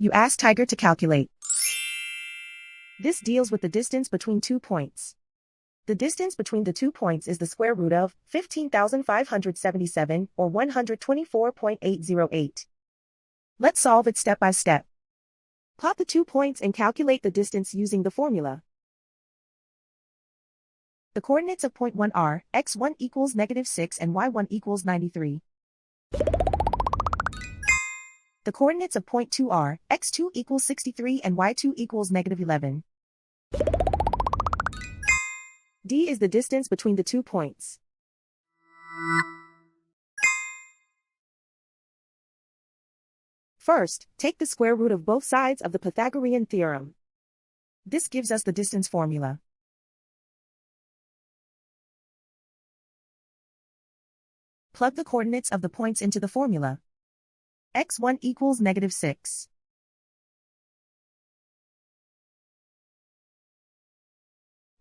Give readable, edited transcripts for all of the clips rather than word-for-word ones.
You ask Tiger to calculate. This deals with the distance between 2 points. The distance between the 2 points is the square root of 15,577 or 124.808. Let's solve it step by step. Plot the 2 points and calculate the distance using the formula. The coordinates of point 1 are x1 equals -6 and y1 equals 93. The coordinates of point 2 are x2 equals 63 and y2 equals -11. D is the distance between the 2 points. First, take the square root of both sides of the Pythagorean theorem. This gives us the distance formula. Plug the coordinates of the points into the formula. x1 equals -6.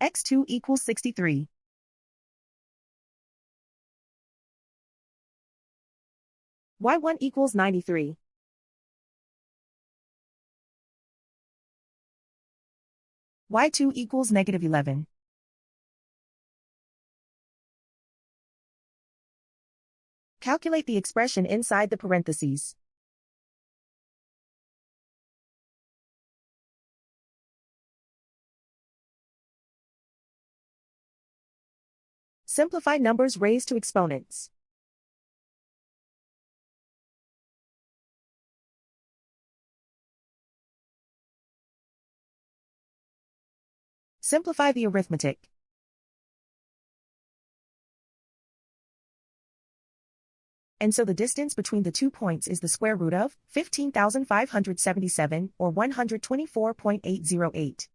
x2 equals 63. y1 equals 93. y2 equals -11. Calculate the expression inside the parentheses. Simplify numbers raised to exponents. Simplify the arithmetic. And so the distance between the 2 points is the square root of 15,577 or 124.808.